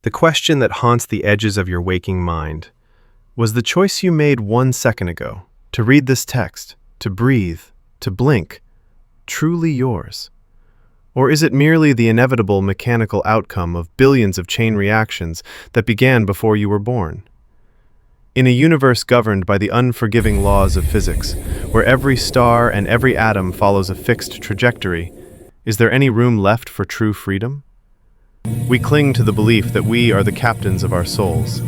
The question that haunts the edges of your waking mind: was the choice you made 1 second ago, to read this text, to breathe, to blink, truly yours? Or is it merely the inevitable mechanical outcome of billions of chain reactions that began before you were born? In a universe governed by the unforgiving laws of physics, where every star and every atom follows a fixed trajectory, is there any room left for true freedom? We cling to the belief that we are the captains of our souls.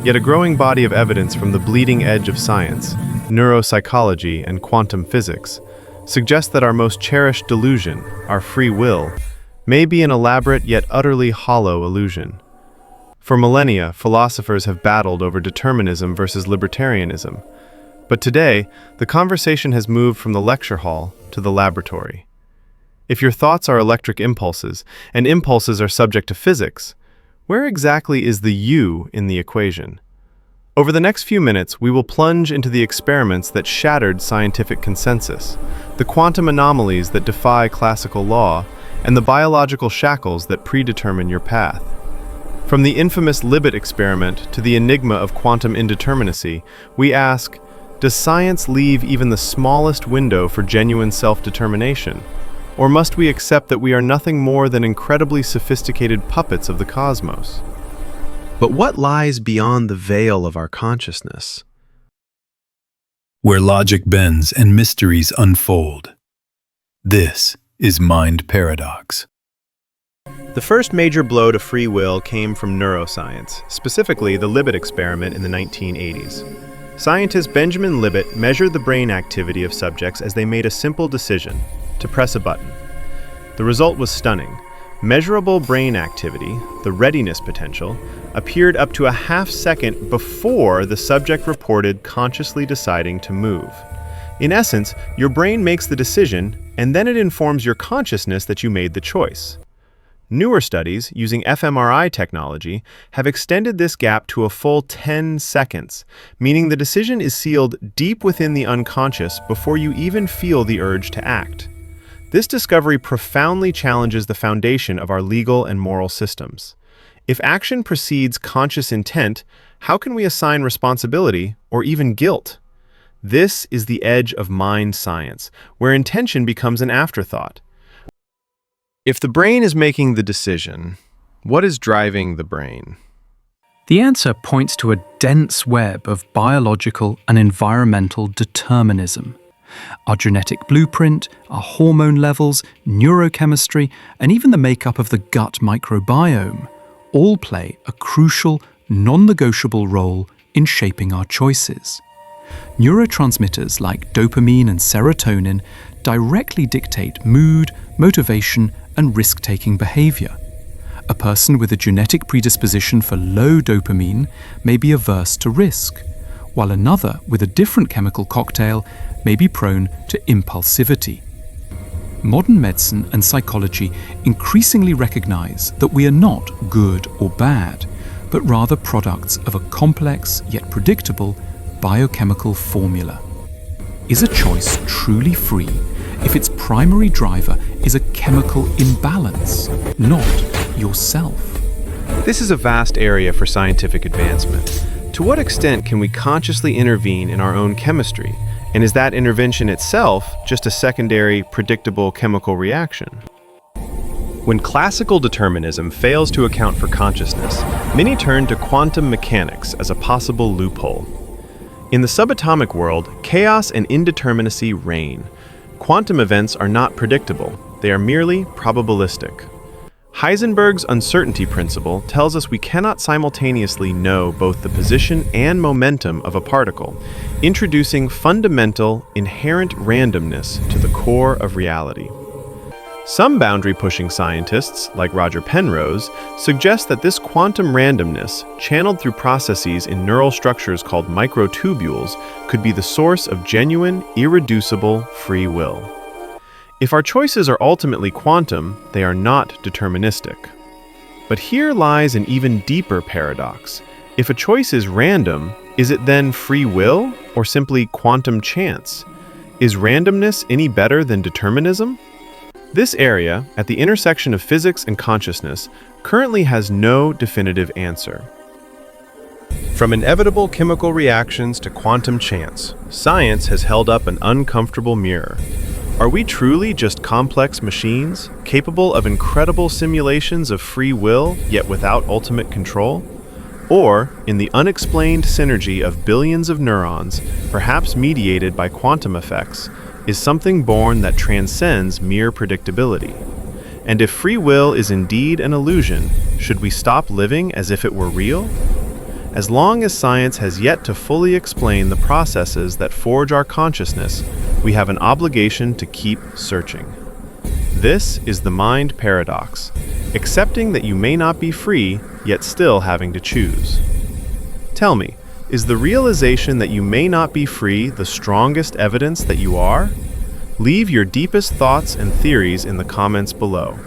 Yet a growing body of evidence from the bleeding edge of science, neuropsychology, and quantum physics suggests that our most cherished delusion, our free will, may be an elaborate yet utterly hollow illusion. For millennia, philosophers have battled over determinism versus libertarianism. But today, the conversation has moved from the lecture hall to the laboratory. If your thoughts are electric impulses, and impulses are subject to physics, where exactly is the you in the equation? Over the next few minutes, we will plunge into the experiments that shattered scientific consensus, the quantum anomalies that defy classical law, and the biological shackles that predetermine your path. From the infamous Libet experiment to the enigma of quantum indeterminacy, we ask, does science leave even the smallest window for genuine self-determination? Or must we accept that we are nothing more than incredibly sophisticated puppets of the cosmos? But what lies beyond the veil of our consciousness? Where logic bends and mysteries unfold. This is Mind Paradox. The first major blow to free will came from neuroscience, specifically the Libet experiment in the 1980s. Scientist Benjamin Libet measured the brain activity of subjects as they made a simple decision: to press a button. The result was stunning. Measurable brain activity, the readiness potential, appeared up to a half second before the subject reported consciously deciding to move. In essence, your brain makes the decision, and then it informs your consciousness that you made the choice. Newer studies, using fMRI technology, have extended this gap to a full 10 seconds, meaning the decision is sealed deep within the unconscious before you even feel the urge to act. This discovery profoundly challenges the foundation of our legal and moral systems. If action precedes conscious intent, how can we assign responsibility or even guilt? This is the edge of mind science, where intention becomes an afterthought. If the brain is making the decision, what is driving the brain? The answer points to a dense web of biological and environmental determinism. Our genetic blueprint, our hormone levels, neurochemistry, and even the makeup of the gut microbiome all play a crucial, non-negotiable role in shaping our choices. Neurotransmitters like dopamine and serotonin directly dictate mood, motivation, and risk-taking behavior. A person with a genetic predisposition for low dopamine may be averse to risk, while another with a different chemical cocktail may be prone to impulsivity. Modern medicine and psychology increasingly recognize that we are not good or bad, but rather products of a complex yet predictable biochemical formula. Is a choice truly free if its primary driver is a chemical imbalance, not yourself? This is a vast area for scientific advancement. To what extent can we consciously intervene in our own chemistry? And is that intervention itself just a secondary, predictable chemical reaction? When classical determinism fails to account for consciousness, many turn to quantum mechanics as a possible loophole. In the subatomic world, chaos and indeterminacy reign. Quantum events are not predictable, they are merely probabilistic. Heisenberg's uncertainty principle tells us we cannot simultaneously know both the position and momentum of a particle, introducing fundamental, inherent randomness to the core of reality. Some boundary-pushing scientists, like Roger Penrose, suggest that this quantum randomness, channeled through processes in neural structures called microtubules, could be the source of genuine, irreducible free will. If our choices are ultimately quantum, they are not deterministic. But here lies an even deeper paradox. If a choice is random, is it then free will or simply quantum chance? Is randomness any better than determinism? This area, at the intersection of physics and consciousness, currently has no definitive answer. From inevitable chemical reactions to quantum chance, science has held up an uncomfortable mirror. Are we truly just complex machines, capable of incredible simulations of free will, yet without ultimate control? Or, in the unexplained synergy of billions of neurons, perhaps mediated by quantum effects, is something born that transcends mere predictability? And if free will is indeed an illusion, should we stop living as if it were real? As long as science has yet to fully explain the processes that forge our consciousness, we have an obligation to keep searching. This is the mind paradox, accepting that you may not be free, yet still having to choose. Tell me, is the realization that you may not be free the strongest evidence that you are? Leave your deepest thoughts and theories in the comments below.